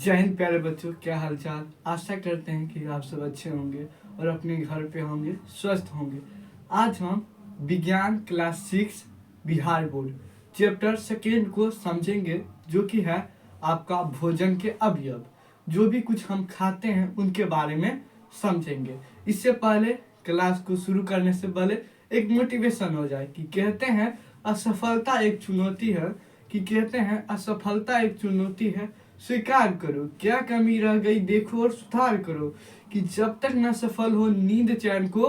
जय हिंद प्यारे बच्चों, क्या हालचाल। आशा करते हैं कि आप सब अच्छे होंगे और अपने घर पे होंगे, स्वस्थ होंगे। आज हम विज्ञान class 6 Bihar board chapter second को समझेंगे, जो कि है आपका भोजन के अवयव। जो भी कुछ हम खाते हैं उनके बारे में समझेंगे। इससे पहले क्लास को शुरू करने से पहले एक मोटिवेशन हो जाए कि कहते हैं असफलता एक चुनौती है, असफलता एक चुनौती है, स्वीकार करो क्या कमी रह गई देखो और सुधार करो। कि जब तक न सफल हो नींद चैन को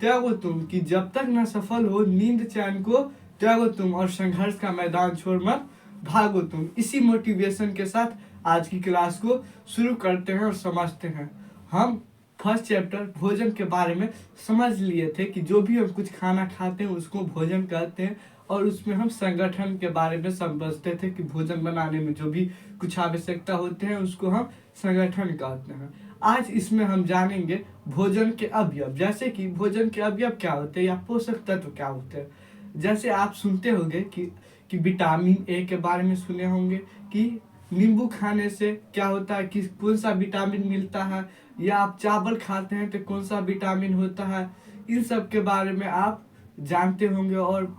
त्यागो तुम, कि जब तक न सफल हो नींद चैन को त्यागो तुम, और संघर्ष का मैदान छोड़ मत भागो तुम। इसी मोटिवेशन के साथ आज की क्लास को शुरू करते हैं और समझते हैं। हम फर्स्ट चैप्टर भोजन के बारे में समझ लिए थे कि जो भी हम कुछ खाना खाते हैं उसको भोजन कहते हैं, और उसमें हम संगठन के बारे में समझते थे कि भोजन बनाने में जो भी कुछ आवश्यकता होते हैं उसको हम संगठन कहते हैं। आज इसमें हम जानेंगे भोजन के अवयव, जैसे कि भोजन के अवयव क्या होते हैं या पोषक तत्व क्या होते हैं। जैसे आप सुनते होंगे कि विटामिन ए के बारे में सुने होंगे कि नींबू खाने से क्या होता है, कि कौन सा विटामिन मिलता है, या आप चावल खाते हैं तो कौन सा विटामिन होता है। इन सब के बारे में आप जानते होंगे। और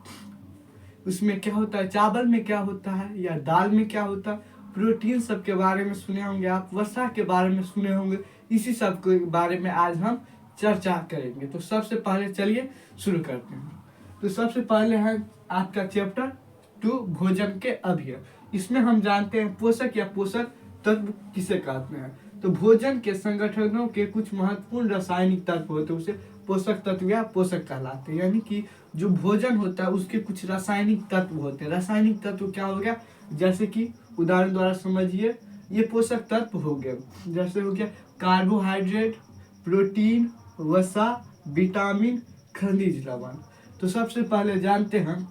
उसमें क्या होता है, चावल में क्या होता है या दाल में क्या होता है। प्रोटीन सब के बारे में सुने होंगे आप, वसा के बारे में सुने होंगे। इसी सब के बारे में आज हम चर्चा करेंगे। तो सबसे पहले चलिए शुरू करते हैं। तो सबसे पहले है आपका चैप्टर 2 भोजन के अवयव। इसमें हम जानते हैं पोषक या पोषक तत्व किसे कहते हैं। तो भोजन के संगठनों के कुछ महत्वपूर्ण रासायनिक तत्व होते हैं, उसे पोषक तत्व या पोषक कहलाते हैं। यानी कि जो भोजन होता है उसके कुछ रासायनिक तत्व होते हैं। रासायनिक तत्व क्या हो गया, जैसे कि उदाहरण द्वारा समझिए, ये पोषक तत्व हो गए। जैसे हो गया कार्बोहाइड्रेट, प्रोटीन, वसा, विटामिन, खनिज लवण। तो सबसे पहले जानते हैं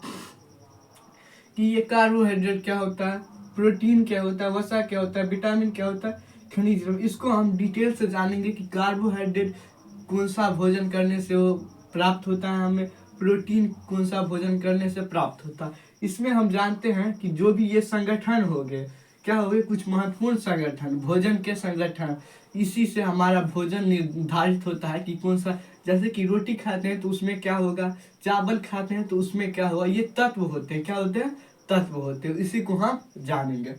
कि ये कार्बोहाइड्रेट क्या होता है, प्रोटीन क्या होता है, वसा क्या होता है, विटामिन क्या होता है, खनिज लवण। इसको हम डिटेल से जानेंगे कि कार्बोहाइड्रेट कौन सा भोजन करने से वो प्राप्त होता है हमें, प्रोटीन कौन सा भोजन करने से प्राप्त होता है। इसमें हम जानते हैं कि जो भी ये संगठन हो गए, क्या हो गए, कुछ महत्वपूर्ण संगठन, भोजन के संगठन। इसी से हमारा भोजन निर्धारित होता है कि कौन सा, जैसे कि रोटी खाते हैं तो उसमें क्या होगा, चावल खाते हैं तो उसमें क्या होगा। ये तत्व होते हैं, क्या होते हैं, तत्व होते हैं। इसी को हम जानेंगे।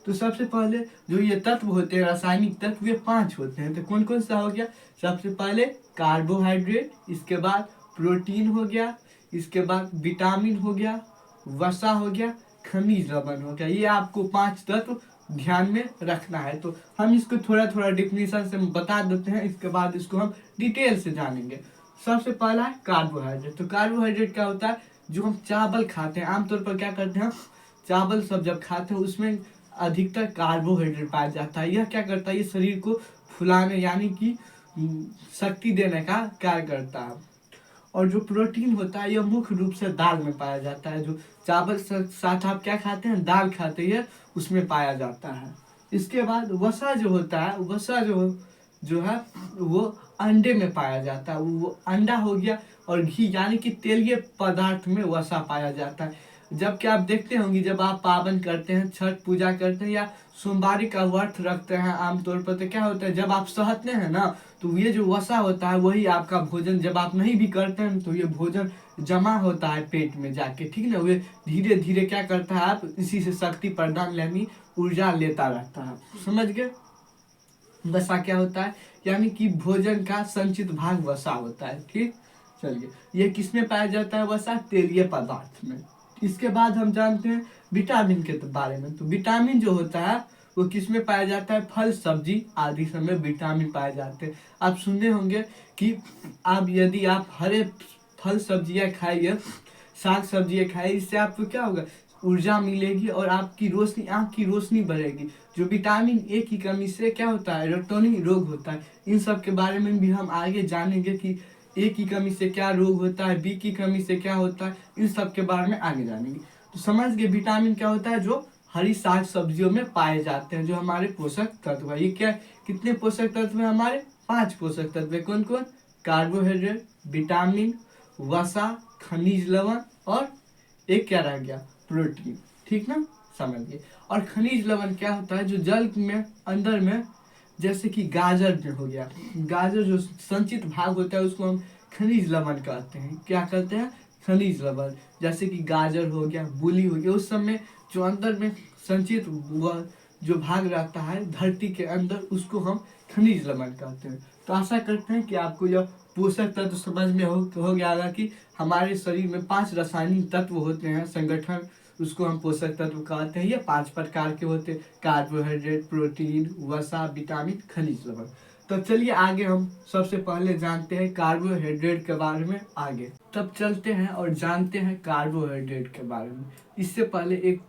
तो सबसे पहले जो ये तत्व होते हैं, रासायनिक तत्व, ये 5 होते हैं। तो कौन कौन सा हो गया, सबसे पहले कार्बोहाइड्रेट, इसके बाद प्रोटीन हो गया, इसके बाद विटामिन हो गया, वसा हो गया, खनिज लवण हो गया। ये आपको 5 तत्व ध्यान में रखना है। तो हम इसको थोड़ा थोड़ा डिफिनेशन से बता देते हैं, इसके बाद इसको हम डिटेल से जानेंगे। सबसे पहला है कार्बोहाइड्रेट। तो कार्बोहाइड्रेट क्या होता है, जो हम चावल खाते हैं, आमतौर पर क्या करते हैं, चावल सब जब खाते हैं उसमें अधिकतर कार्बोहाइड्रेट पाया जाता है। यह क्या करता है, ये शरीर को फुलाने यानी कि शक्ति देने का कार्य करता है। और जो प्रोटीन होता है यह मुख्य रूप से दाल में पाया जाता है। जो चावल साथ आप क्या खाते हैं, दाल खाते हैं, उसमें पाया जाता है। इसके बाद वसा जो होता है, वसा जो है वो अंडे में पाया जाता है। वो अंडा हो गया, और घी यानी कि तेलीय पदार्थ में वसा पाया जाता है। जबकि आप देखते होंगे जब आप पावन करते हैं, छठ पूजा करते हैं या सोमवारी का व्रत रखते हैं आमतौर पर, तो क्या होता है, जब आप सहते हैं ना, तो ये जो वसा होता है वही आपका भोजन, जब आप नहीं भी करते हैं तो ये भोजन जमा होता है पेट में जाके, ठीक ना। वे धीरे धीरे क्या करता है, आप इसी से शक्ति प्रदान यानी ऊर्जा लेता रहता है। समझ गए। वसा क्या होता है, यानी कि भोजन का संचित भाग वसा होता है। ठीक, चलिए, ये किस में पाया जाता है, वसा तेलीय पदार्थ में। इसके बाद हम जानते हैं विटामिन के बारे में। तो विटामिन जो होता है वो किस में पाया जाता है, फल सब्जी आदि सब में विटामिन पाए जाते हैं। आप सुने होंगे कि आप यदि आप हरे फल सब्जियां खाइए, साग सब्जियां खाइए, इससे आपको क्या होगा, ऊर्जा मिलेगी और आपकी रोशनी, आँख की रोशनी बढ़ेगी। जो विटामिन ए की कमी से क्या होता है, इलेक्ट्रॉनिक रोग होता है। इन सब के बारे में भी हम आगे जानेंगे कि ए की कमी से क्या रोग होता है, बी की कमी से क्या होता है, इन सब के बारे में आगे जानेंगे। तो समझ गए विटामिन क्या होता है, जो हरी साग सब्जियों में पाए जाते हैं, जो हमारे पोषक तत्व है। ये क्या, कितने पोषक तत्व है हमारे, 5 पोषक तत्व है। कौन कौन, कार्बोहाइड्रेट, विटामिन, वसा, खनिज लवण, और एक क्या रह गया, प्रोटीन। ठीक ना। समझिए। और खनिज लवण क्या होता है, जो जल में अंदर में, जैसे कि गाजर में हो गया, गाजर जो संचित भाग होता है उसको हम खनिज लवण कहते हैं। क्या कहते हैं? खनिज लवण। जैसे कि गाजर हो गया, मूली हो गया, उस समय जो अंदर में संचित वह जो भाग रहता है धरती के अंदर, उसको हम खनिज लवण कहते हैं। तो आशा करते हैं कि आपको यह पोषक तत्व समझ में हो गया होगा कि हमारे शरीर में 5 रासायनिक तत्व होते हैं, संगठन, उसको हम पोषक तत्व कहते हैं। ये 5 प्रकार के होते हैं: कार्बोहाइड्रेट, प्रोटीन, वसा, विटामिन, खनिज लवण। तो चलिए आगे हम सबसे पहले जानते हैं कार्बोहाइड्रेट के बारे में। आगे तब चलते हैं और जानते हैं कार्बोहाइड्रेट के बारे में। इससे पहले एक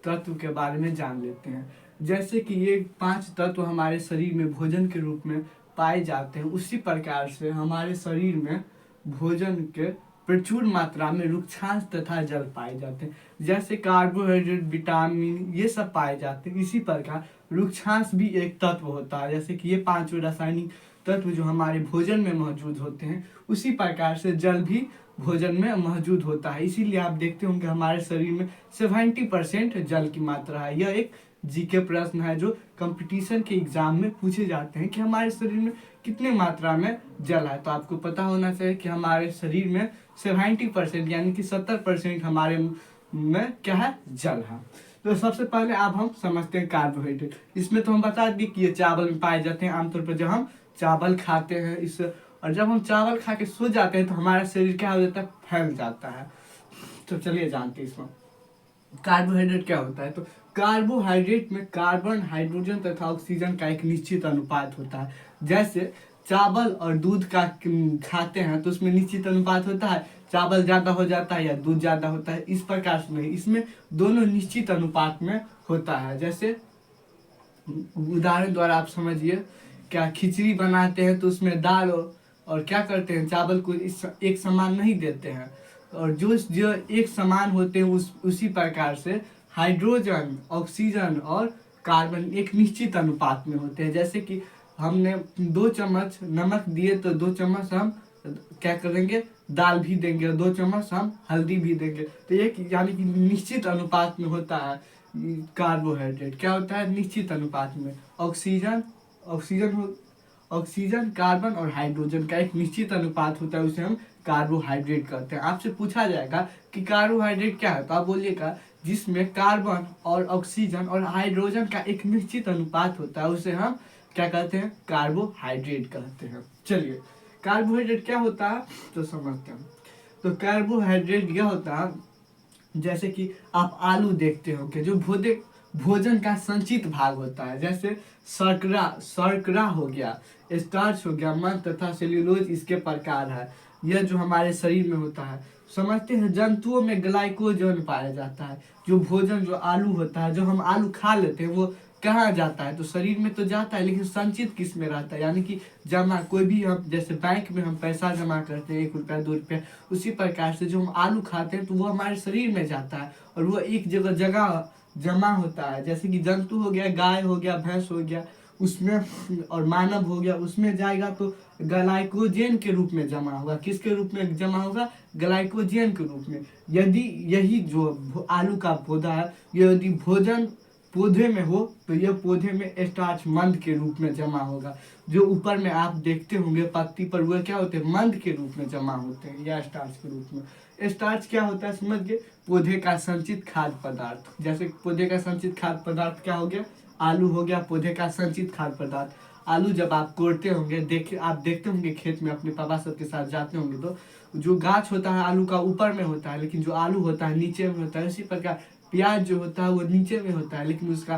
तत्व के बारे में जान लेते हैं। जैसे कि ये 5 तत्व हमारे शरीर में भोजन के रूप में पाए जाते हैं, उसी प्रकार से हमारे शरीर में भोजन के प्रचुर मात्रा में रुक्षांश तथा जल पाए जाते हैं। जैसे कार्बोहाइड्रेट, विटामिन, ये सब पाए जाते हैं, इसी प्रकार रुक्षांश भी एक तत्व होता है। जैसे कि ये 5 रासायनिक तत्व जो हमारे भोजन में मौजूद होते हैं, उसी प्रकार से जल भी भोजन में मौजूद होता है। इसीलिए आप देखते होंगे हमारे शरीर में 70% जल की मात्रा है। यह एक जीके प्रश्न है जो कंपटीशन के एग्जाम में पूछे जाते हैं कि हमारे शरीर में कितने मात्रा में जल है। तो आपको पता होना चाहिए कि हमारे शरीर में 70% यानी कि 70% हमारे में क्या है, जल है। तो सबसे पहले अब हम समझते हैं कार्बोहाइड्रेट। इसमें तो हम बता दिए कि ये चावल में पाए जाते हैं। आमतौर पर जब हम चावल खाते हैं इस, और जब हम चावल खा के सो जाते हैं तो हमारा शरीर क्या हो जाता है, फैल जाता है। तो चलिए जानते हैं इसमें कार्बोहाइड्रेट क्या होता है। तो कार्बोहाइड्रेट में कार्बन, हाइड्रोजन तथा ऑक्सीजन का एक निश्चित अनुपात होता है। जैसे चावल और दूध का खाते हैं तो उसमें निश्चित अनुपात होता है, चावल ज़्यादा हो जाता है या दूध ज़्यादा होता है, इस प्रकार से नहीं, इसमें दोनों निश्चित अनुपात में होता है। जैसे उदाहरण द्वारा आप समझिए, क्या खिचड़ी बनाते हैं तो उसमें दाल और क्या करते हैं, चावल को एक समान नहीं देते हैं, और जो एक समान होते हैं उसी प्रकार से हाइड्रोजन, ऑक्सीजन और कार्बन एक निश्चित अनुपात में होते हैं। जैसे कि हमने 2 चम्मच नमक दिए तो 2 चम्मच हम क्या करेंगे, दाल भी देंगे, और 2 चम्मच हम हल्दी भी देंगे। तो एक यानी कि निश्चित अनुपात में होता है कार्बोहाइड्रेट। क्या होता है, निश्चित अनुपात में। ऑक्सीजन ऑक्सीजन, कार्बन और हाइड्रोजन का एक निश्चित अनुपात होता है, उसे हम कार्बोहाइड्रेट कहते हैं। आपसे पूछा जाएगा कि कार्बोहाइड्रेट क्या है, तो आप बोलिएगा जिसमें कार्बन और ऑक्सीजन और हाइड्रोजन का एक निश्चित अनुपात होता है, उसे हम क्या कहते हैं, कार्बोहाइड्रेट कहते हैं। चलिए कार्बोहाइड्रेट क्या होता है तो समझते हैं। तो कार्बोहाइड्रेट यह होता है, जैसे कि आप आलू देखते होंगे, जो भोजन का संचित भाग होता है। जैसे शर्करा हो गया, स्टार्च हो गया, मंद तथा सेल्यूलोज इसके प्रकार है। यह जो हमारे शरीर में होता है, समझते हैं जंतुओं में ग्लाइकोजन पाया जाता है। जो भोजन, जो आलू होता है, जो हम आलू खा लेते हैं, वो कहाँ जाता है, तो शरीर में तो जाता है, लेकिन संचित किस में रहता है, यानी कि जमा, कोई भी हम जैसे बैंक में हम पैसा जमा करते हैं 1 रुपया 2 रुपया, उसी प्रकार से जो हम आलू खाते हैं तो वो हमारे शरीर में जाता है और वो एक जगह जमा होता है। जैसे कि जंतु हो गया, गाय हो गया, भैंस हो गया, उसमें, और मानव हो गया, उसमें जाएगा तो ग्लाइकोजन के रूप में जमा होगा। किसके रूप में जमा होगा, ग्लाइकोजन के रूप में। यदि यही जो आलू का पौधा है, यदि भोजन पौधे में हो तो यह पौधे में स्टार्च मंद के रूप में जमा होगा। जो ऊपर में आप देखते होंगे पत्ती पर, वह क्या होते हैं, मंद के रूप में जमा होते हैं, या स्टार्च के रूप में। स्टार्च क्या होता है समझिए, पौधे का संचित खाद्य पदार्थ। जैसे पौधे का संचित खाद्य पदार्थ क्या हो गया, आलू हो गया पौधे का संचित खाद्य पदार्थ। आलू जब आप कोड़ते होंगे, आप देखते होंगे खेत में, अपने पापा सबके साथ जाते होंगे, तो जो गाछ होता है आलू का ऊपर में होता है, लेकिन जो आलू होता है नीचे में होता है। इसी प्रकार प्याज जो होता है वो नीचे में होता है, लेकिन उसका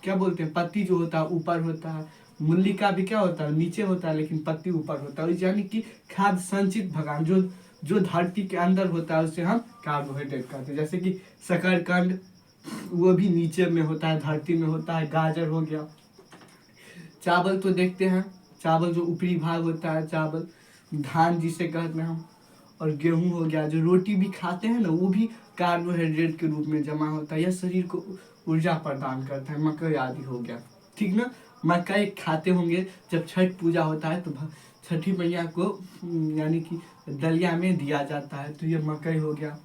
क्या बोलते हैं, पत्ती जो होता है ऊपर होता है। मूली का भी क्या होता है, नीचे होता है, लेकिन पत्ती ऊपर होता है। यानी कि खाद्य संचित भगान जो धरती के अंदर होता है, उसे हम कार्बोहाइड्रेट कहते हैं। जैसे कि शकरकंद, वो भी नीचे में होता है, धरती में होता है। गाजर हो गया, चावल तो देखते हैं, चावल जो ऊपरी भाग होता है, चावल, धान जिसे कहते हैं हम, और गेहूं हो गया, जो रोटी भी खाते हैं ना, वो भी कार्बोहाइड्रेट के रूप में जमा होता है। यह शरीर को ऊर्जा प्रदान करता है। मकई आदि हो गया, ठीक ना। मकई खाते होंगे, जब छठ पूजा होता है तो छठी मैया को यानी कि दलिया में दिया जाता है, तो ये मकई हो गया।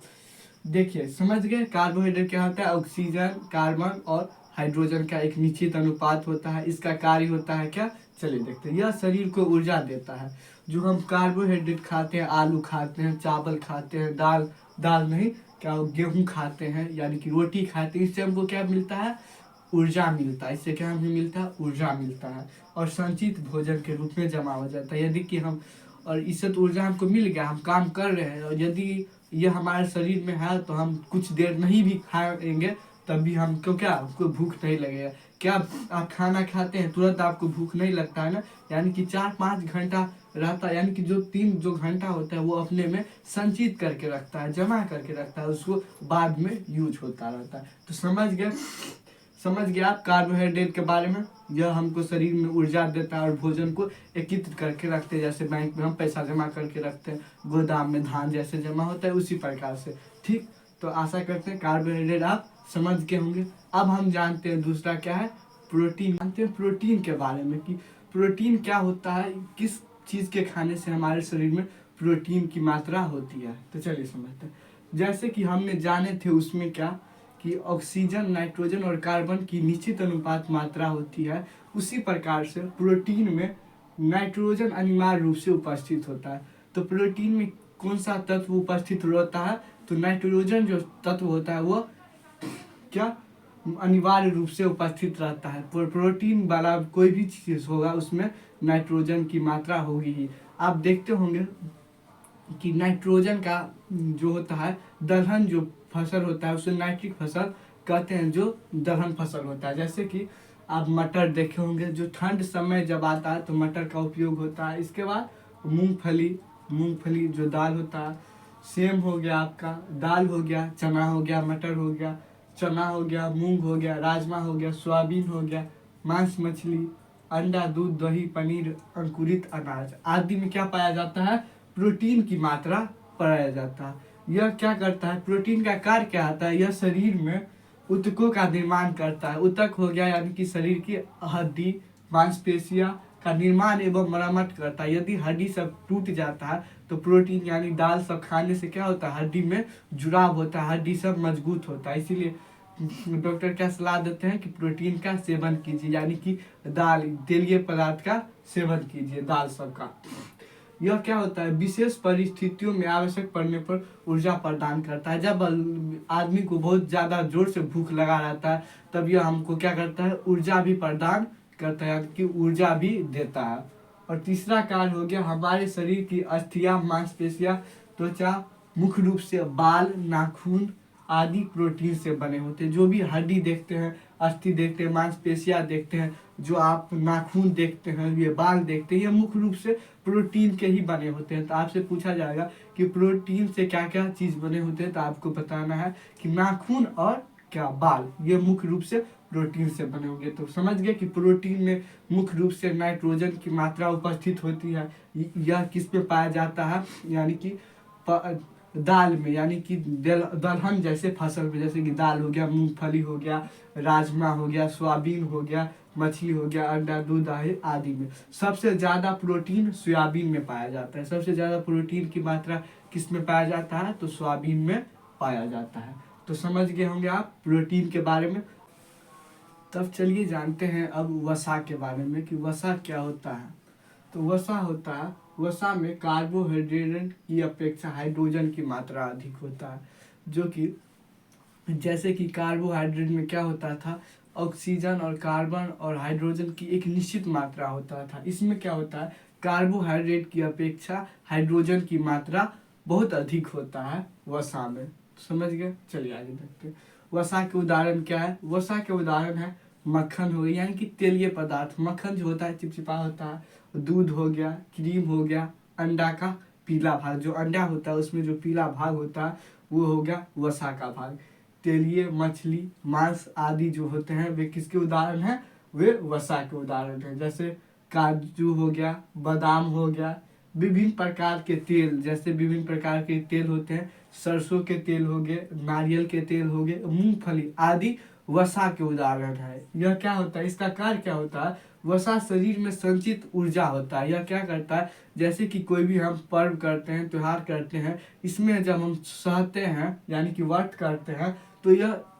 देखिए समझ गए, कार्बोहाइड्रेट क्या होता है, ऑक्सीजन, कार्बन और हाइड्रोजन का एक निश्चित अनुपात होता है। इसका कार्य होता है क्या, चलिए देखते हैं। यह शरीर को ऊर्जा देता है। जो हम कार्बोहाइड्रेट खाते हैं, आलू खाते हैं, चावल खाते हैं, दाल दाल नहीं क्या, गेहूं खाते हैं यानी कि रोटी खाते हैं, इससे हमको क्या मिलता है, ऊर्जा मिलता है। इससे क्या हमें मिलता है, ऊर्जा मिलता है और संचित भोजन के रूप में जमा हो जाता है। यदि कि हम, और इससे तो ऊर्जा हमको मिल गया, हम काम कर रहे हैं, और यदि ये हमारे शरीर में है तो हम कुछ देर नहीं भी खाएंगे तब भी हमको क्या, हमको भूख नहीं लगेगा। क्या आप खाना खाते हैं तुरंत आपको भूख नहीं लगता है ना, यानी कि 4-5 घंटा रहता है, यानी कि जो 3 जो घंटा होता है वो अपने में संचित करके रखता है, जमा करके रखता है, उसको बाद में यूज होता रहता है। तो समझ गया आप कार्बोहाइड्रेट के बारे में। यह हमको शरीर में ऊर्जा देता है और भोजन को एकत्रित करके रखते हैं। जैसे बैंक में हम पैसा जमा करके रखते हैं, गोदाम में धान जैसे जमा होता है, उसी प्रकार से। ठीक, तो आशा करते हैं कार्बोहाइड्रेट आप समझ के होंगे। अब हम जानते हैं दूसरा क्या है, प्रोटीन। जानते हैं प्रोटीन के बारे में कि प्रोटीन क्या होता है, किस चीज़ के खाने से हमारे शरीर में प्रोटीन की मात्रा होती है। तो चलिए समझते हैं। जैसे कि हमने जाने थे उसमें क्या, कि ऑक्सीजन, नाइट्रोजन और कार्बन की निश्चित अनुपात मात्रा होती है, उसी प्रकार से प्रोटीन में नाइट्रोजन अनिवार्य रूप से उपस्थित होता है। तो प्रोटीन में कौन सा तत्व उपस्थित होता है, तो नाइट्रोजन जो तत्व होता है वो क्या, अनिवार्य रूप से उपस्थित रहता है। प्रोटीन वाला कोई भी चीज़ होगा उसमें नाइट्रोजन की मात्रा होगी ही। आप देखते होंगे कि नाइट्रोजन का जो होता है, दलहन जो फसल होता है उसे नाइट्रिक फसल कहते हैं, जो दलहन फसल होता है। जैसे कि आप मटर देखे होंगे, जो ठंड समय जब आता है तो मटर का उपयोग होता है। इसके बाद मूंगफली जो दाल होता है, सेम हो गया आपका, दाल हो गया, चना हो गया, मटर हो गया, चना हो गया, मूंग हो गया, राजमा हो गया, सोयाबीन हो गया, मांस मछली, अंडा, दूध, दही, पनीर, अंकुरित अनाज आदि में क्या पाया जाता है, प्रोटीन की मात्रा पाया जाता है। यह क्या करता है, प्रोटीन का कार्य क्या आता है, यह शरीर में ऊतकों का निर्माण करता है। ऊतक हो गया यानी कि शरीर की हड्डी, मांसपेशियां का निर्माण एवं मरम्मत करता है। यदि हड्डी सब टूट जाता है तो प्रोटीन यानी दाल सब खाने से क्या होता है, हड्डी में जुड़ाव होता है, हड्डी सब मजबूत होता है। इसीलिए डॉक्टर क्या सलाह देते हैं कि प्रोटीन का सेवन कीजिए, यानी कि दाल, तेलीय पदार्थ का सेवन कीजिए, दाल सब का। यह क्या होता है, विशेष परिस्थितियों में आवश्यक पड़ने पर ऊर्जा प्रदान करता है। जब आदमी को बहुत ज़्यादा जोर से भूख लगा रहता है तब यह हमको क्या करता है, ऊर्जा भी प्रदान करता है, कि ऊर्जा भी देता है। और तीसरा कार्य हो गया, हमारे शरीर की अस्थियां, मांसपेशियां, त्वचा, मुख्य रूप से बाल, नाखून आदि प्रोटीन से बने होते हैं। जो भी हड्डी देखते हैं, अस्थि देखते हैं, मांसपेशियां देखते हैं, जो आप नाखून देखते हैं, ये बाल देखते हैं, ये मुख्य रूप से प्रोटीन के ही बने होते हैं। तो आपसे पूछा जाएगा कि प्रोटीन से क्या क्या चीज़ बने होते हैं, तो आपको बताना है कि नाखून और क्या, बाल, ये मुख्य रूप से प्रोटीन से बने होंगे। तो समझ गए कि प्रोटीन में मुख्य रूप से नाइट्रोजन की मात्रा उपस्थित होती है। यह किस में पाया जाता है, यानी कि दाल में, यानी कि दलहन जैसे फसल में, जैसे कि दाल हो गया, मूंगफली हो गया, राजमा हो गया, सोयाबीन हो गया, मछली हो गया, अंडा, दूध, दही आदि में। सबसे ज़्यादा प्रोटीन सोयाबीन में पाया जाता है। सबसे ज़्यादा प्रोटीन की मात्रा किस में पाया जाता है, तो सोयाबीन में पाया जाता है। तो समझ गए होंगे आप प्रोटीन के बारे में। तब चलिए जानते हैं अब वसा के बारे में, कि वसा क्या होता है। तो वसा होता है, वसा में कार्बोहाइड्रेट की अपेक्षा हाइड्रोजन की मात्रा अधिक होता है। जो कि जैसे कि कार्बोहाइड्रेट में क्या होता था, ऑक्सीजन और कार्बन और हाइड्रोजन की एक निश्चित मात्रा होता था। इसमें क्या होता है, कार्बोहाइड्रेट की अपेक्षा हाइड्रोजन की मात्रा बहुत अधिक होता है वसा में। समझ गए, चलिए आगे देखते हैं। वसा के उदाहरण क्या है, वसा के उदाहरण है मक्खन हो गया, यानी कि तेलीय पदार्थ। मक्खन जो होता है चिपचिपा होता है, दूध हो गया, क्रीम हो गया, अंडा का पीला भाग, जो अंडा होता है उसमें जो पीला भाग होता है वो हो गया वसा का भाग। तेलीय, मछली, मांस आदि जो होते हैं वे किसके उदाहरण हैं, वे वसा के उदाहरण हैं। जैसे काजू हो गया, बादाम हो गया, विभिन्न प्रकार के तेल, जैसे विभिन्न प्रकार के तेल होते हैं, सरसों के तेल हो गए, नारियल के तेल हो गए, मूंगफली आदि वसा के उदाहरण है। यह क्या होता है, इसका कार्य क्या होता है, वसा शरीर में संचित ऊर्जा होता है। यह क्या करता है, जैसे कि कोई भी हम पर्व करते हैं, त्योहार करते हैं, इसमें जब हम सहते हैं यानी कि व्रत करते हैं, तो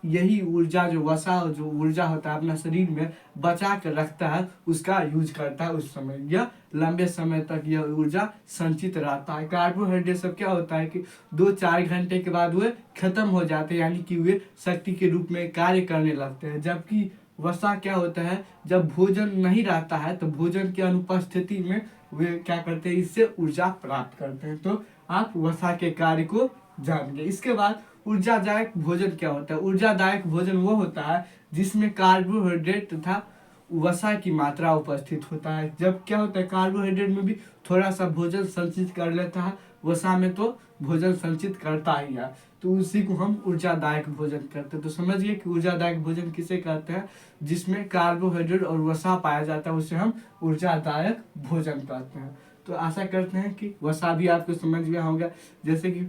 यही ऊर्जा जो वसा जो ऊर्जा होता है अपना शरीर में बचा कर रखता है, उसका यूज करता है उस समय। यह लंबे समय तक यह ऊर्जा संचित रहता है। कार्बोहाइड्रेट सब क्या होता है कि 2-4 घंटे के बाद वे खत्म हो जाते हैं, यानी कि वे शक्ति के रूप में कार्य करने लगते हैं। जबकि वसा क्या होता है, जब भोजन नहीं रहता है तो भोजन की अनुपस्थिति में वे क्या करते हैं, इससे ऊर्जा प्राप्त करते हैं। तो आप वसा के कार्य को जानिए। इसके बाद ऊर्जादायक भोजन क्या होता है। ऊर्जादायक भोजन वो होता है जिसमें कार्बोहाइड्रेट तथा वसा की मात्रा उपस्थित होता है। जब क्या होता है, कार्बोहाइड्रेट में भी थोड़ा सा भोजन संचित कर लेता है, वसा में तो भोजन संचित करता ही है, तो उसी को हम ऊर्जादायक भोजन कहते हैं। तो समझिए कि ऊर्जादायक भोजन किसे कहते हैं, जिसमें कार्बोहाइड्रेट और वसा पाया जाता है, उसे हम ऊर्जादायक भोजन कहते हैं। तो आशा करते हैं कि वसा भी आपको समझ गया होगा। जैसे कि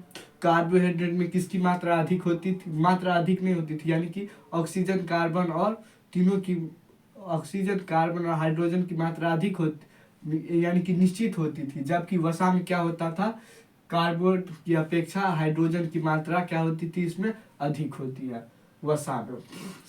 कार्बोहाइड्रेट में किसकी मात्रा अधिक होती थी, मात्रा अधिक नहीं होती थी, यानी कि ऑक्सीजन, कार्बन और तीनों की, ऑक्सीजन, कार्बन और हाइड्रोजन की मात्रा अधिक होती, यानी कि निश्चित होती थी। जबकि वसा में क्या होता था, कार्बन की अपेक्षा हाइड्रोजन की मात्रा क्या होती थी, इसमें अधिक होती है वसा में।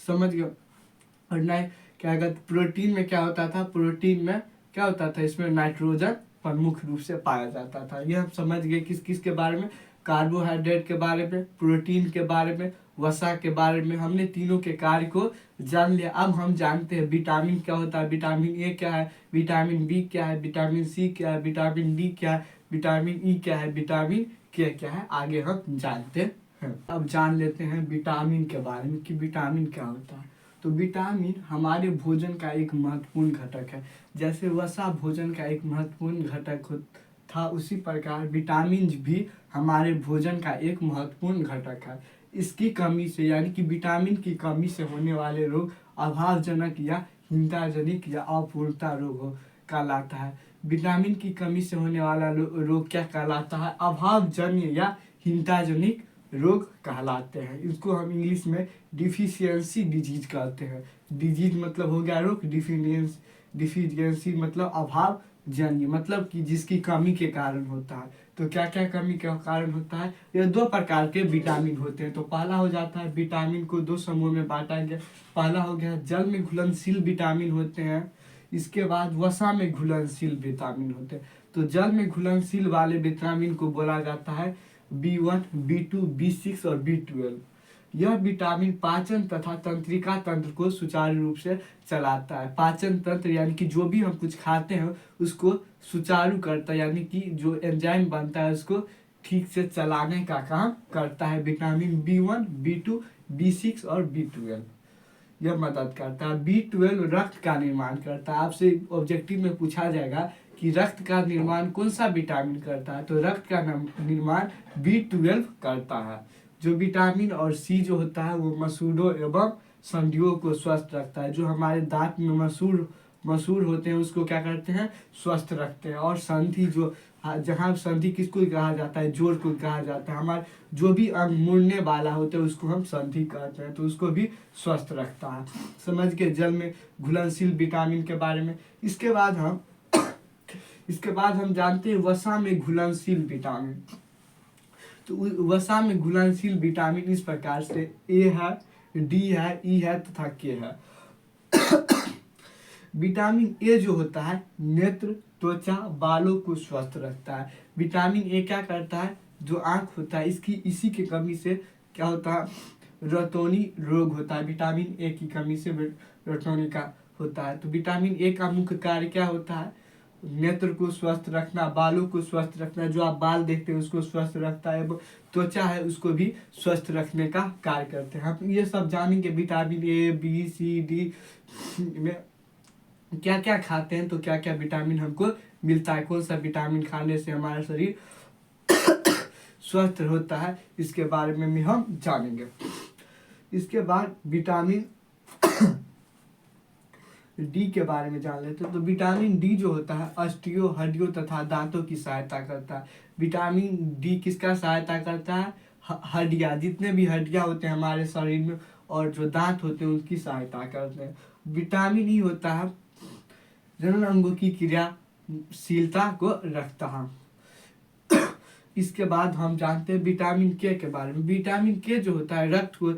समझ गए। और नहीं क्या कहते, प्रोटीन में क्या होता था, प्रोटीन में क्या होता था, इसमें नाइट्रोजन प्रमुख रूप से पाया जाता था। ये हम समझ गए किस किस के बारे में, कार्बोहाइड्रेट के बारे में, प्रोटीन के बारे में, वसा के बारे में। हमने तीनों के कार्य को जान लिया। अब हम जानते हैं विटामिन क्या होता है, विटामिन ए क्या है, विटामिन बी क्या है, विटामिन सी क्या है, विटामिन डी क्या है, विटामिन ई क्या है, विटामिन के क्या है, आगे हम जानते हैं। अब जान लेते हैं विटामिन के बारे में कि विटामिन क्या होता है। तो विटामिन हमारे भोजन का एक महत्वपूर्ण घटक है। जैसे वसा भोजन का एक महत्वपूर्ण घटक था, उसी प्रकार विटामिन भी हमारे भोजन का एक महत्वपूर्ण घटक है। इसकी कमी से, यानी कि विटामिन की कमी से होने वाले रोग अभावजनक या हिंताजनिक या अपूर्णता रोग कहलाता है। विटामिन की कमी से होने वाला रोग क्या कहलाता है, अभावजन्य या हिंताजनिक रोग कहलाते हैं। इसको हम इंग्लिश में डिफिशियंसी डिजीज कहते हैं। डिजीज मतलब हो गया रोग, डिफिशियंसी मतलब अभाव जन्य, मतलब कि जिसकी कमी के कारण होता है। तो क्या क्या कमी के कारण होता है, ये 2 प्रकार के विटामिन होते हैं। तो पहला हो जाता है, विटामिन को 2 समूह में बांटा गया। पहला हो गया जल में घुलनशील विटामिन होते हैं, इसके बाद वसा में घुलनशील विटामिन होते हैं। तो जल में घुलनशील वाले विटामिन को बोला जाता है B1, B2, B6 और B12। यह विटामिन पाचन तथा तंत्रिका तंत्र को सुचारू रूप से चलाता है। पाचन तंत्र यानी कि जो भी हम कुछ खाते हैं उसको सुचारू करता है, यानी कि जो एंजाइम बनता है उसको ठीक से चलाने का काम करता है विटामिन B1, B2, B6 और B12। यह मदद करता है। B12 रक्त का निर्माण करता है। आपसे ऑब्जेक्टिव में पूछा जाएगा कि रक्त का निर्माण कौन सा विटामिन करता है, तो रक्त का निर्माण B12 करता है। जो विटामिन और सी जो होता है वो मसूड़ों एवं संधियों को स्वस्थ रखता है। जो हमारे दांत में मसूड़ होते हैं उसको क्या करते हैं, स्वस्थ रखते हैं। और संधि जो, जहाँ संधि किसको कहा जाता है, जोड़ को कहा जाता है। हमारे जो भी अंग मुड़ने वाला होता है उसको हम संधि कहते हैं, तो उसको भी स्वस्थ रखता है। समझ के जल में घुलनशील विटामिन के बारे में। इसके बाद हम जानते हैं वसा में घुलनशील विटामिन। तो वसा में घुलनशील विटामिन इस प्रकार से ए है, डी है, ई है तथा के है। विटामिन ए जो होता है नेत्र, त्वचा, बालों को स्वस्थ रखता है। विटामिन ए क्या करता है, जो आंख होता है इसी की कमी से क्या होता है, रतौनी रोग होता है। विटामिन ए की कमी से रतौनी का होता है। तो विटामिन ए का मुख्य कार्य क्या होता है, नेत्र को स्वस्थ रखना, बालों को स्वस्थ रखना, जो आप बाल देखते हैं उसको स्वस्थ रखता है, त्वचा है उसको भी स्वस्थ रखने का कार्य करते हैं। हम ये सब जानेंगे vitamin A, B, C, D में क्या क्या खाते हैं, तो क्या क्या विटामिन हमको मिलता है, कौन सा विटामिन खाने से हमारा शरीर स्वस्थ होता है, इसके बारे में भी हम जानेंगे। इसके बाद विटामिन डी के बारे में जान लेते हैं। तो विटामिन डी जो होता है अस्थियों, हड्डियों तथा दांतों की सहायता करता है। विटामिन डी किसका सहायता करता है, हड्डियाँ, जितने भी हड्डियाँ होते हैं हमारे शरीर में और जो दांत होते हैं उनकी सहायता करते हैं। विटामिन ई होता है जनन अंगों की क्रियाशीलता को रखता है। इसके बाद हम जानते हैं विटामिन के बारे में। विटामिन के जो होता है रक्त को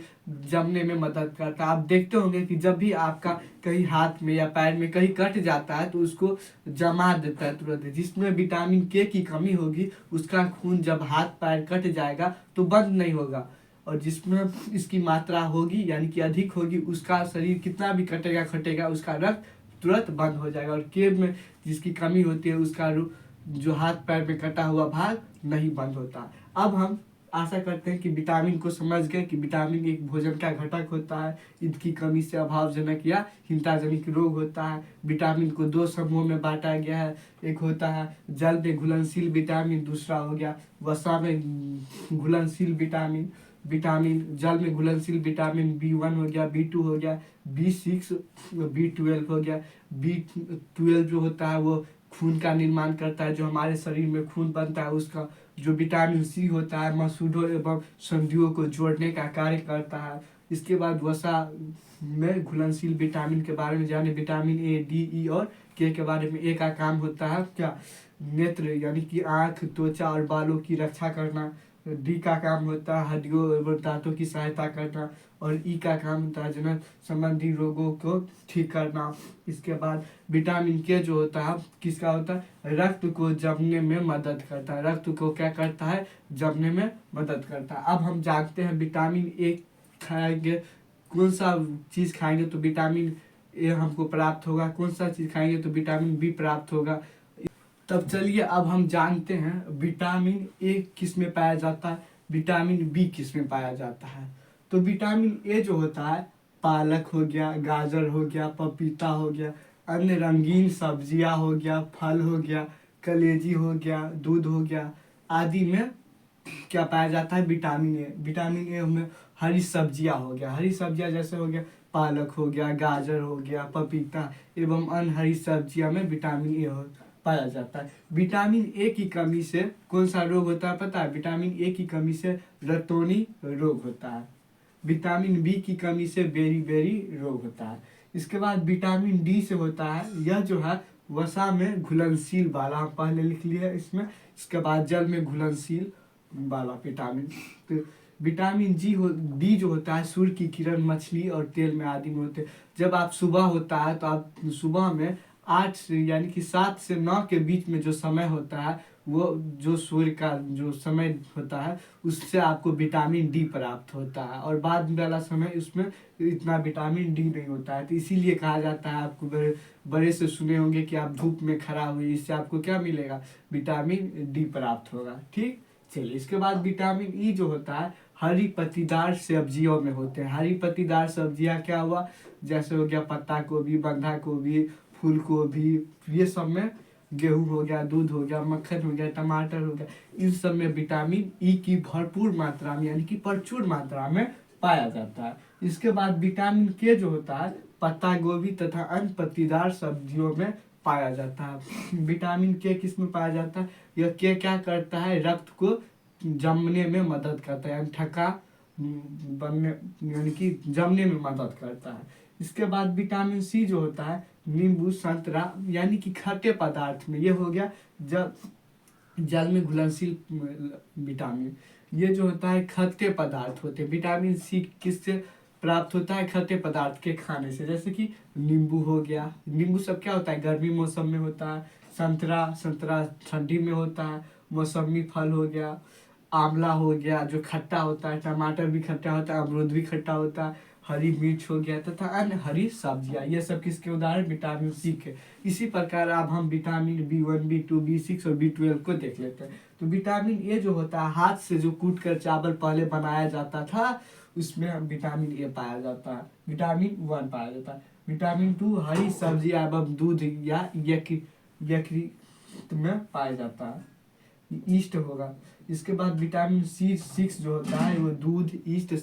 जमने में मदद करता है। आप देखते होंगे कि जब भी आपका कहीं हाथ में या पैर में कहीं कट जाता है तो उसको जमा देता है तुरंत। जिसमें विटामिन के की कमी होगी उसका खून जब हाथ पैर कट जाएगा तो बंद नहीं होगा, और जिसमें इसकी मात्रा होगी यानी कि अधिक होगी उसका शरीर कितना भी कटेगा खटेगा उसका रक्त तुरंत बंद हो जाएगा। और के में जिसकी कमी होती है उसका जो हाथ पैर में कटा हुआ भाग नहीं बंद होता। अब हम आशा करते हैं कि विटामिन को समझ गए कि विटामिन एक भोजन का घटक होता है। इनकी कमी से अभावजनक या हिंताजनिक रोग होता है। विटामिन को दो समूहों में बांटा गया है। एक होता है जल में घुलनशील विटामिन, दूसरा हो गया वसा में घुलनशील विटामिन। जल में घुलनशील विटामिन B1 हो गया, B2 हो गया, B6, B12 हो गया। B12 जो होता है वो खून का निर्माण करता है, जो हमारे शरीर में खून बनता है उसका। जो विटामिन सी होता है मसूड़ों एवं संधियों को जोड़ने का कार्य करता है। इसके बाद वसा में घुलनशील विटामिन के बारे में जाने। विटामिन ए, डी, ई और के बारे में। ए का काम होता है क्या, नेत्र यानी कि आँख, त्वचा और बालों की रक्षा करना। डी का काम होता है हड्डियों एवं दांतों की सहायता करना। और ई का काम होता है जनन संबंधी रोगों को ठीक करना। इसके बाद विटामिन के जो होता है किसका होता है, रक्त को जमने में मदद करता है। रक्त को क्या करता है, जमने में मदद करता है। अब हम जानते हैं विटामिन ए खाएंगे, कौन सा चीज़ खाएंगे तो विटामिन ए हमको प्राप्त होगा, कौन सा चीज़ खाएंगे तो विटामिन बी प्राप्त होगा। तब चलिए अब हम जानते हैं विटामिन ए किस में पाया जाता है, विटामिन बी किस में पाया जाता है। तो विटामिन ए जो होता है पालक हो गया, गाजर हो गया, पपीता हो गया, अन्य रंगीन सब्जियां हो गया, फल हो गया, कलेजी हो गया, दूध हो गया आदि में क्या पाया जाता है, विटामिन ए। विटामिन ए में हरी सब्जियां हो गया, हरी सब्जियां जैसे हो गया पालक हो गया, गाजर हो गया, पपीता एवं अन्य हरी सब्जियां में विटामिन ए पाया जाता है। विटामिन ए की कमी से कौन सा रोग होता है पता है, विटामिन ए की कमी से रतौनी रोग होता है। विटामिन बी की कमी से बेरी रोग होता है। इसके बाद विटामिन डी से होता है, यह जो है वसा में घुलनशील वाला, हम पहले लिख लिया इसमें। इसके बाद जल में घुलनशील वाला विटामिन। तो विटामिन डी जो होता है सूर्य की किरण, मछली और तेल में आदि में होते हैं। जब आप सुबह होता है तो आप सुबह में 8 से यानी कि 7 से 9 के बीच में जो समय होता है वो जो सूर्य का जो समय होता है उससे आपको विटामिन डी प्राप्त होता है। और बाद वाला समय उसमें इतना विटामिन डी नहीं होता है। तो इसीलिए कहा जाता है, आपको बड़े से सुने होंगे कि आप धूप में खड़ा हुए, इससे आपको क्या मिलेगा, विटामिन डी प्राप्त होगा। ठीक, चलिए इसके बाद विटामिन ई जो होता है हरी पत्तीदार सब्जियों में होते हैं। हरी पत्तीदार सब्जियां क्या हुआ, जैसे हो गया पत्ता गोभी, बंधा गोभी, फूल गोभी, ये सब में गेहूं हो गया, दूध हो गया, मक्खन हो गया, टमाटर हो गया, इन सब में विटामिन ई की भरपूर मात्रा में यानी कि प्रचुर मात्रा में पाया जाता है। इसके बाद विटामिन के जो होता है पत्ता गोभी तथा अन्य पत्तीदार सब्जियों में पाया जाता है। विटामिन के किस में पाया जाता है, यह के क्या करता है, रक्त को जमने में मदद करता है, यानी ठका बनने यानी कि जमने में मदद करता है। इसके बाद विटामिन सी जो होता है नींबू, संतरा यानी कि खट्टे पदार्थ में, ये हो गया जल में घुलनशील विटामिन। ये जो होता है खट्टे पदार्थ होते हैं। विटामिन सी किससे प्राप्त होता है, खट्टे पदार्थ के खाने से, जैसे कि नींबू हो गया। नींबू सब क्या होता है, गर्मी मौसम में होता है। संतरा ठंडी में होता है। मौसमी फल हो गया, आंवला हो गया जो खट्टा होता है, टमाटर भी खट्टा होता है, अमरूद भी खट्टा होता है, हरी मिर्च हो गया तथा अन्य हरी सब्जियां, ये सब किसके उदाहरण, विटामिन सी के। इसी प्रकार अब हम विटामिन B1, B2, B6 और B12 को देख लेते हैं। तो विटामिन ए जो होता है हाथ से जो कूट कर चावल पहले बनाया जाता था उसमें विटामिन ए पाया जाता है। विटामिन 1 पाया जाता है। विटामिन 2 हरी सब्जियां एवं दूध या यकृत में पाया जाता है, ईस्ट होगा। इसके बाद विटामिन C6 जो होता है वो दूध, ईस्ट,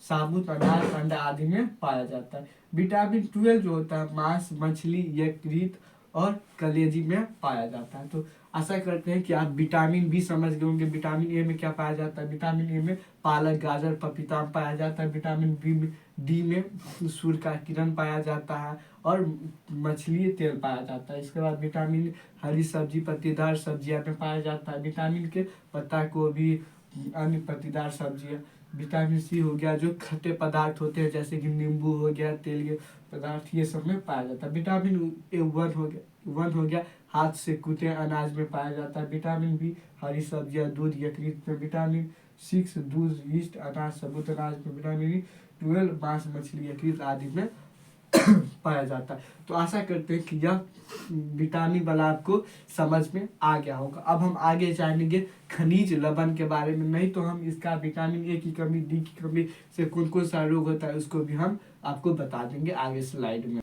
साबुत अनाज, अंडा आदि में पाया जाता है। विटामिन 12 जो होता है मांस, मछली, यकृत और कलेजी में पाया जाता है। तो आशा करते हैं कि आप विटामिन बी समझ गए होंगे। विटामिन ए में क्या पाया जाता है? विटामिन ए में पालक, गाजर, पपीता में पाया जाता है। विटामिन बी में डी में सूर्य का किरण पाया जाता है और मछली तेल पाया जाता है। इसके बाद विटामिन हरी सब्जी, पत्तेदार सब्जियां में पाया जाता है। विटामिन के पत्ता गोभी, अन्य पत्तेदार सब्जियां। विटामिन सी हो गया, जो खट्टे पदार्थ होते हैं जैसे कि नींबू हो गया, तेलीय पदार्थ, ये सब में पाया जाता है। विटामिन ए वन हो गया, हाथ से कूटे अनाज में पाया जाता है। विटामिन बी हरी सब्जियां, दूध, यकृत में। विटामिन 6 दूध, यीस्ट, अनाज, सबूत अनाज में। विटामिन 12 मांस, मछली, यकृत आदि में पाया जाता है। तो आशा करते हैं कि यह विटामिन वाला आपको समझ में आ गया होगा। अब हम आगे जानेंगे खनिज लवण के बारे में। नहीं तो हम इसका विटामिन ए की कमी, डी की कमी से कौन कौन सा रोग होता है उसको भी हम आपको बता देंगे आगे स्लाइड में।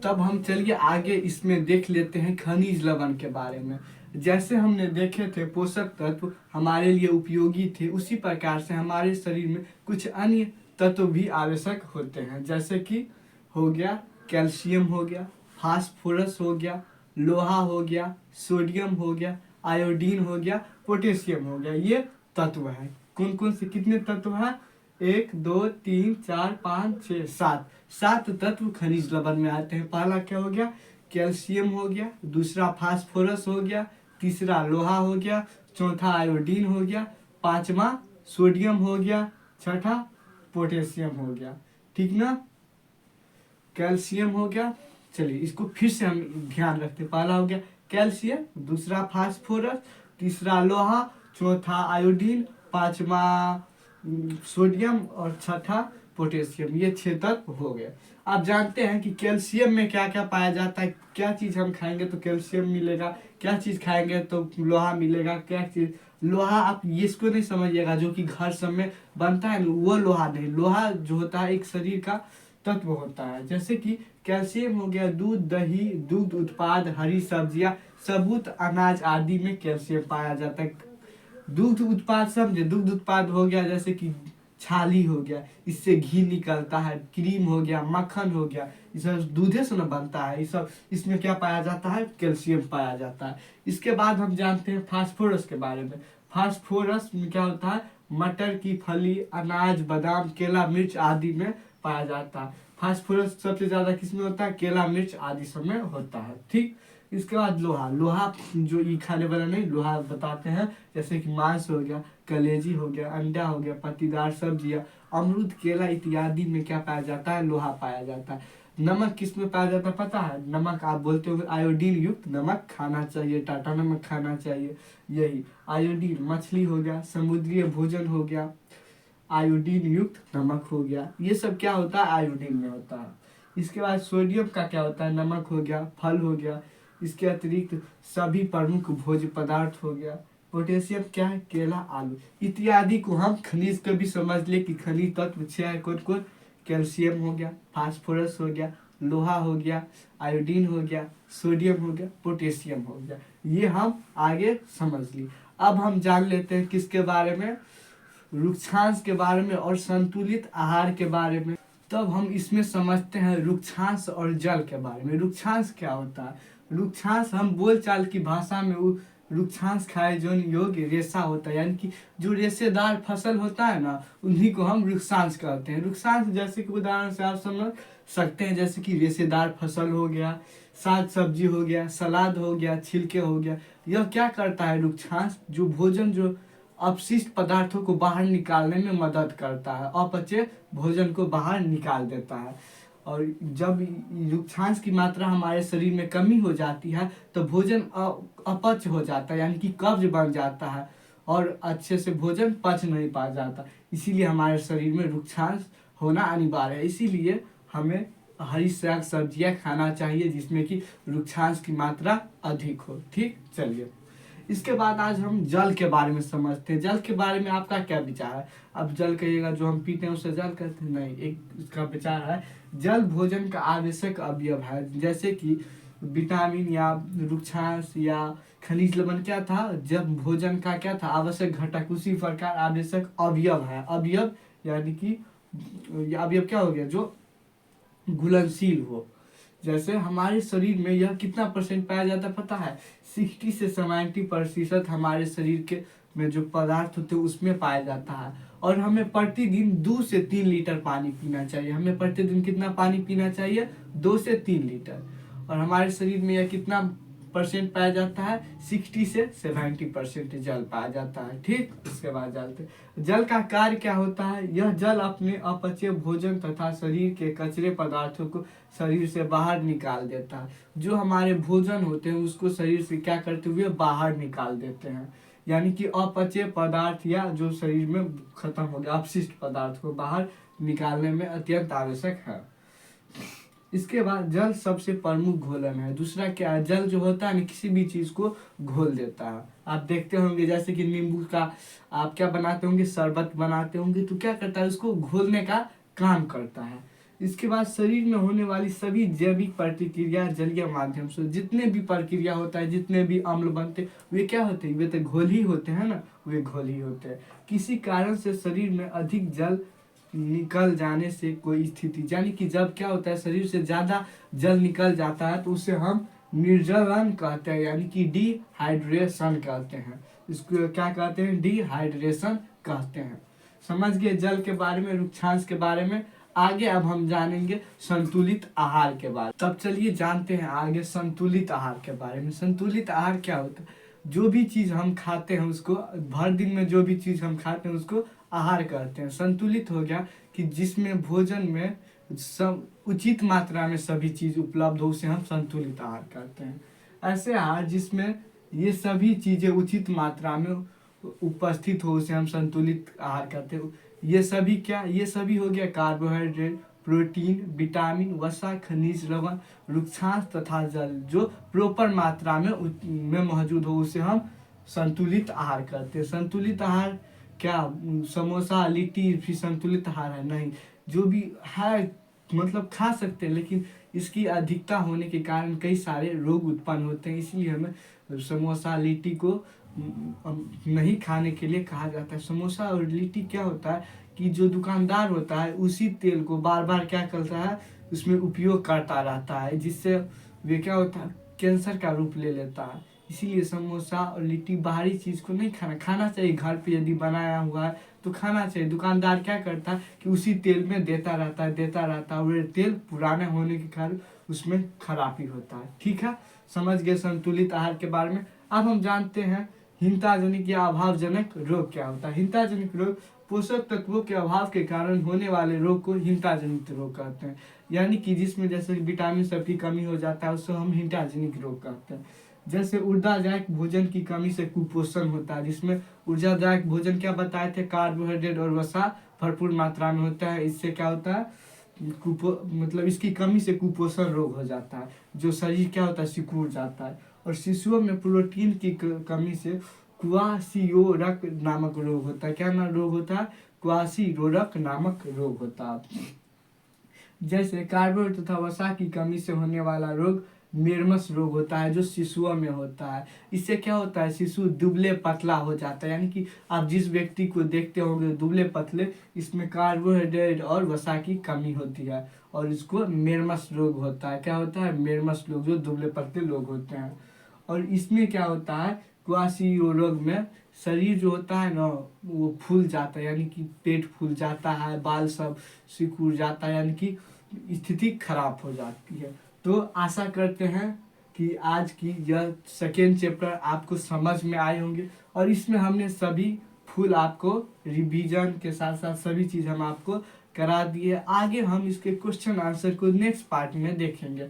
तब हम चलिए आगे इसमें देख लेते हैं खनिज लवण के बारे में। जैसे हमने देखे थे पोषक तत्व हमारे लिए उपयोगी थे, उसी प्रकार से हमारे शरीर में कुछ अन्य तत्व भी आवश्यक होते हैं। जैसे कि हो गया कैल्शियम, हो गया फास्फोरस, हो गया लोहा, हो गया सोडियम, हो गया आयोडीन, हो गया पोटेशियम, हो गया। ये तत्व है। कौन कौन से कितने तत्व है? 1 2 3 4 5 6 7 तत्व खनिज लवण में आते हैं। पहला क्या हो गया? कैल्शियम हो गया। दूसरा फास्फोरस हो गया। तीसरा लोहा हो गया। चौथा आयोडीन हो गया। पांचवा सोडियम हो गया। छठा पोटेशियम हो गया। ठीक ना? कैल्शियम हो गया। चलिए इसको फिर से हम ध्यान रखते हैं। पहला हो गया कैल्शियम, दूसरा फास्फोरस, तीसरा लोहा, चौथा आयोडीन, पांचवा सोडियम और छठा पोटेशियम। ये 6 तत्व हो गए। आप जानते हैं कि कैल्शियम में क्या क्या पाया जाता है। क्या चीज़ हम खाएंगे तो कैल्शियम मिलेगा, क्या चीज़ खाएंगे तो लोहा मिलेगा। क्या चीज़ लोहा, आप ये इसको नहीं समझिएगा जो कि घर सब में बनता है वो लोहा नहीं। लोहा जो होता है एक शरीर का तत्व होता है। जैसे कि कैल्शियम हो गया दूध, दही, दूध उत्पाद, हरी सब्जियां, सबूत अनाज आदि में कैल्शियम पाया जाता है। दूध उत्पाद समझे, दूध उत्पाद हो गया जैसे कि छाली हो गया, इससे घी निकलता है। क्रीम हो गया, मक्खन हो गया, ये सब दूधे से न बनता है। ये सब इसमें क्या पाया जाता है? कैल्शियम पाया जाता है। इसके बाद हम जानते हैं फास्फोरस के बारे में। फास्फोरस में क्या होता है? मटर की फली, अनाज, बादाम, केला, मिर्च आदि में पाया जाता है। फास्फोरस सबसे ज्यादा किसमें होता है? केला, मिर्च आदि सब में होता है। ठीक। इसके बाद लोहा। लोहा जो ये खाने वाला नहीं, लोहा बताते हैं जैसे कि मांस हो गया, कलेजी हो गया, अंडा हो गया, पत्तीदार सब्जियां, अमरूद, केला इत्यादि में क्या पाया जाता है? लोहा पाया जाता है। नमक किस में पाया जाता है पता है? नमक आप बोलते हो आयोडीन युक्त नमक खाना चाहिए, टाटा नमक खाना चाहिए। यही आयोडीन, मछली हो गया, समुद्री भोजन हो गया, आयोडीन युक्त नमक हो गया। ये सब क्या होता है? आयोडीन में होता है। इसके बाद सोडियम का क्या होता है? नमक हो गया, फल हो गया। इसके अतिरिक्त सभी प्रमुख भोज्य पदार्थ हो गया। पोटेशियम क्या है? केला, आलू इत्यादि को हम खनिज को भी समझ ले कि खनिज तत्व 6 है। कौन कौन? कैल्शियम हो गया, फास्फोरस हो गया, लोहा हो गया, आयोडीन हो गया, सोडियम हो गया, पोटेशियम हो गया। ये हम आगे समझ ली। अब हम जान लेते हैं किसके बारे में? रुक्षांश के बारे में और संतुलित आहार के बारे में। तब हम इसमें समझते हैं रुक्षांश और जल के बारे में। रुक्षांश क्या होता है? रुक्षांश हम बोलचाल की भाषा में रुक्षांश खाए जो योग्य रेशा होता है, यानी कि जो रेशेदार फसल होता है ना, उन्हीं को हम रुक्षांश कहते हैं। रुक्षांश जैसे कि उदाहरण से आप समझ सकते हैं, जैसे कि रेशेदार फसल हो गया, साग सब्जी हो गया, सलाद हो गया, छिलके हो गया। यह क्या करता है? रुक्षांश जो भोजन, जो अपशिष्ट पदार्थों को बाहर निकालने में मदद करता है, अपचे भोजन को बाहर निकाल देता है। और जब रुक्षांश की मात्रा हमारे शरीर में कमी हो जाती है तो भोजन अपच हो जाता है, यानी कि कब्ज बन जाता है और अच्छे से भोजन पच नहीं पा जाता। इसीलिए हमारे शरीर में रुक्षांश होना अनिवार्य है। इसीलिए हमें हरी साग सब्जियां खाना चाहिए जिसमें कि रुक्षांश की मात्रा अधिक हो। ठीक, चलिए इसके बाद आज हम जल के बारे में समझते हैं। जल के बारे में आपका क्या विचार है? अब जल कहिएगा जो हम पीते हैं उसे जल कहते हैं? नहीं, एक इसका विचार है जल भोजन का आवश्यक अवयव है। जैसे कि विटामिन या रुक्षांश या खनिज लवण क्या था? जब भोजन का क्या था? आवश्यक घटक, उसी प्रकार आवश्यक अवयव है। अवयव यानी कि अवयव क्या हो गया? जो घुलनशील हो। जैसे हमारे शरीर में यह कितना परसेंट पाया जाता है पता है? 60 से 70% हमारे शरीर के में जो पदार्थ होते हैं उसमें पाया जाता है। और हमें प्रतिदिन 2 से 3 लीटर पानी पीना चाहिए। हमें प्रतिदिन कितना पानी पीना चाहिए? 2 से 3 लीटर। और हमारे शरीर में यह कितना परसेंट पाया जाता है? 60 से 70% जल पाया जाता है। ठीक, उसके बाद जल का कार्य क्या होता है? यह जल अपने अपचय भोजन तथा शरीर के कचरे पदार्थों को शरीर से बाहर निकाल देता है। जो हमारे भोजन होते हैं उसको शरीर से क्या करते हुए बाहर निकाल देते हैं। यानी कि अपचय पदार्थ या जो शरीर में खत्म हो गया अपशिष्ट पदार्थ को बाहर निकालने में अत्यंत आवश्यक है। इसके बाद जल सबसे प्रमुख घोलन है। दूसरा क्या है? जल जो होता है ना किसी भी चीज को घोल देता है। आप देखते होंगे जैसे कि नींबू का आप क्या बनाते होंगे? शरबत बनाते होंगे, तो क्या करता है? उसको घोलने का काम करता है। इसके बाद शरीर में होने वाली सभी जैविक प्रतिक्रिया जलीय माध्यम से जितने भी प्रक्रिया होता है, जितने भी अम्ल बनते वे क्या होते हैं? वे तो घोल ही होते हैं ना, वे घोल ही होते हैं। किसी कारण से शरीर में अधिक जल निकल जाने से कोई स्थिति, यानी कि जब क्या होता है शरीर से ज्यादा जल निकल जाता है तो उसे हम निर्जलन कहते हैं, यानी कि डिहाइड्रेशन कहते हैं। इसको क्या कहते हैं? डिहाइड्रेशन कहते हैं। समझ गए जल के बारे में, रुक्षांश के बारे में। आगे अब हम जानेंगे संतुलित आहार के बारे में। तब चलिए जानते हैं आगे संतुलित आहार के बारे में। संतुलित आहार क्या होता है? जो भी चीज हम खाते हैं उसको भर दिन में जो भी चीज हम खाते हैं उसको आहार कहते हैं। संतुलित हो गया कि जिसमें भोजन में सब उचित मात्रा में सभी चीज उपलब्ध हो उसे हम संतुलित आहार कहते हैं। ऐसे आहार जिसमें ये सभी चीजें उचित मात्रा में उपस्थित हो उसे हम संतुलित आहार कहते हैं। ये सभी क्या? ये सभी हो गया कार्बोहाइड्रेट, प्रोटीन, विटामिन, वसा, खनिज, लवण, रुक्षांश तथा जल जो प्रॉपर मात्रा में मौजूद हो उसे हम संतुलित आहार कहते हैं। संतुलित आहार क्या समोसा लिट्टी भी संतुलित आहार है? नहीं, जो भी है मतलब खा सकते हैं, लेकिन इसकी अधिकता होने के कारण कई सारे रोग उत्पन्न होते हैं। इसलिए हमें समोसा लिट्टी को नहीं खाने के लिए कहा जाता है। समोसा और लिट्टी क्या होता है कि जो दुकानदार होता है उसी तेल को बार बार क्या करता है? उसमें उपयोग करता रहता है, जिससे वे क्या होता है? कैंसर का रूप ले लेता है। इसीलिए समोसा और लिट्टी बाहरी चीज को नहीं खाना चाहिए। घर पे यदि बनाया हुआ है तो खाना चाहिए। दुकानदार क्या करता है कि उसी तेल में देता रहता है और तेल पुराने होने के कारण उसमें खराबी होता है। ठीक है, समझ गए संतुलित आहार के बारे में। अब हम जानते हैं हिंताजनिक या अभावजनक रोग क्या होता है। हिंताजनिक रोग पोषक तत्वों के अभाव के कारण होने वाले रोग को हिंताजनिक रोग कहते हैं। यानी कि जिसमें जैसे विटामिन सब की कमी हो जाता है उसको हम हिंताजनिक रोग कहते हैं। जैसे ऊर्जादायक भोजन की कमी से कुपोषण होता है, जिसमें ऊर्जादायक भोजन क्या बताए थे? कार्बोहाइड्रेट और वसा भरपूर मात्रा में होता है। इससे क्या होता है? मतलब इसकी कमी से कुपोषण रोग हो जाता है, जो शरीर क्या होता है? सिकुड़ जाता है। और शिशुओं में प्रोटीन की कमी से क्वासियोरक नामक रोग होता है। क्या ना रोग होता है? क्वासियोरक नामक रोग होता है। जैसे कार्बोहाइड्रेट तथा वसा की कमी से होने वाला रोग मेरमस रोग होता है, जो शिशुओं में होता है। इससे क्या होता है? शिशु दुबले पतला हो जाता है। यानी कि आप जिस व्यक्ति को देखते होंगे दुबले पतले, इसमें कार्बोहाइड्रेट और वसा की कमी होती है और इसको मेरमस रोग होता है। क्या होता है? मेरमस लोग, जो दुबले पतले लोग होते हैं। और इसमें क्या होता है? क्वासियोरोग में शरीर जो होता है ना वो फूल जाता है, यानी कि पेट फूल जाता है, बाल सब सिकुड़ जाता है, यानी कि स्थिति खराब हो जाती है। तो आशा करते हैं कि आज की यह सेकेंड चैप्टर आपको समझ में आए होंगे और इसमें हमने सभी फुल आपको रिवीजन के साथ साथ सभी चीज़ हम आपको करा दिए। आगे हम इसके क्वेश्चन आंसर को नेक्स्ट पार्ट में देखेंगे।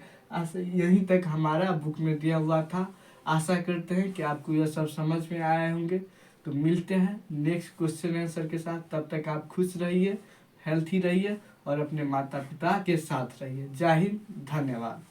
यहीं तक हमारा बुक में दिया हुआ था। आशा करते हैं कि आपको यह सब समझ में आए होंगे। तो मिलते हैं नेक्स्ट क्वेश्चन आंसर के साथ। तब तक आप खुश रहिए, हेल्थी रहिए और अपने माता पिता के साथ रहिए। जय हिंद, धन्यवाद।